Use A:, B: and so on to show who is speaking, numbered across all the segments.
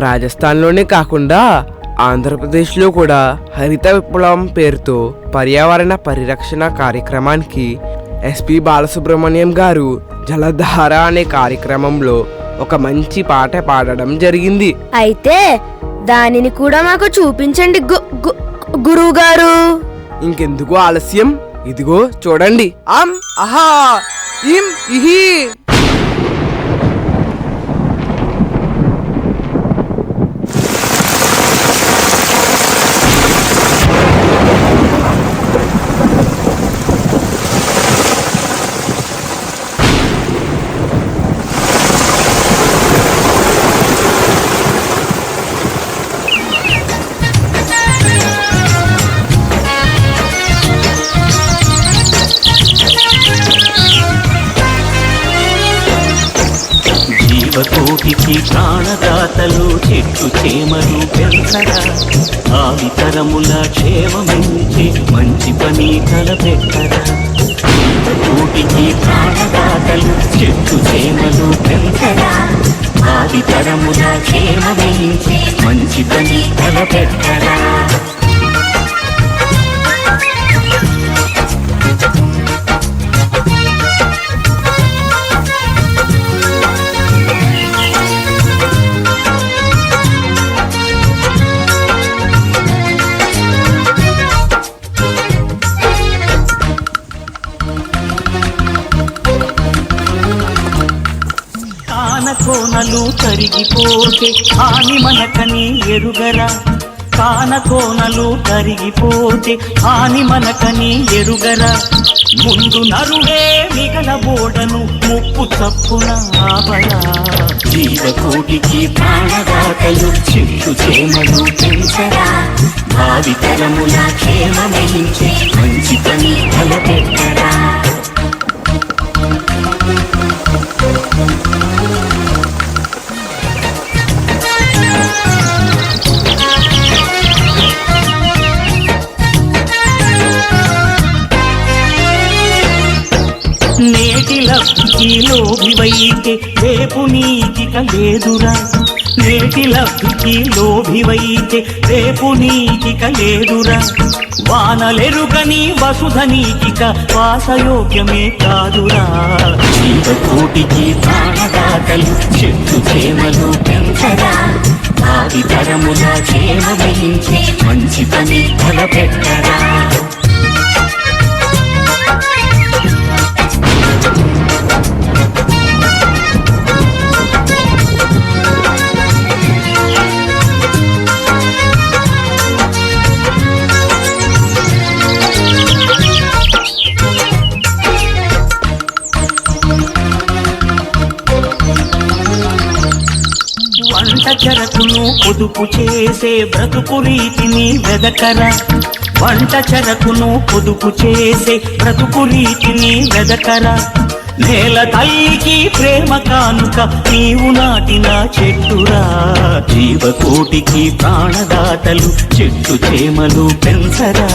A: రాజస్థాన్లోనే కాకుండా ఆంధ్రప్రదేశ్లో కూడా హరిత విప్లవం పేరుతో పర్యావరణ పరిరక్షణ కార్యక్రమానికి ఎస్పి బాలసుబ్రహ్మణ్యం గారు జలధార అనే కార్యక్రమంలో ఒక మంచి పాట పాడడం జరిగింది.
B: అయితే దానిని కూడా మాకు చూపించండి గురువు గారు.
A: ఇంకెందుకు ఆలస్యం, ఇదిగో చూడండి. అం అహా ఇం ఇహి.
C: జీవకోటికి ప్రాణదాతలు చెట్టు చేమలు పెంచరా, ఆవితరముల క్షేమమించి మంచి పని తలపెట్టరా. జీవకోటికి ప్రాణదాతలు చెట్టు చేమలు పెంచరా, ఆవితరముల క్షేమమించి మంచి పని తలపెట్టరా. కోనలు కరిగిపోతే హాని మనకని ఎరుగరా, కానకోనలు కరిగిపోతే హాని మనకని ఎరుగరా. ముందు నరుడే మిగలబోడను ముప్పు తప్పున ఆపరా. జీవకోటికి ప్రాణదాతలు చెట్టు చేమలు పెంచరా, భావితరముల క్షేమమించి మంచి పని తలపెట్టరా. నేటి లబ్ధికి లోభివైతే రేపు నీతిక లేదురా, నేటి లబ్ధికి లోభివైతే రేపు నీతిక లేదురా. వానలెరుగని వసుధ నీతిక వాసయోగ్యమే కాదురా. జీవకోటికి ప్రాణదాతలు చెట్టు చేమలు పెంచరా, భావితరముల క్షేమమించి మంచి పని తలపెట్టరా. వంట చెరకును పొదుపు చేసే బ్రతుకు రీతిని వెదకరా, వంట చెరకును పొదుపు చేసే బ్రతుకు రీతిని వెదకరా. నేల తల్లికి ప్రేమ కానుక నీవు నాటిన చెట్టురా. జీవకోటికి ప్రాణదాతలు చెట్టు చేమలు పెంచరా,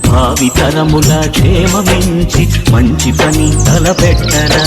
C: భావితరముల క్షేమమించి మంచి పని తలపెట్టరా.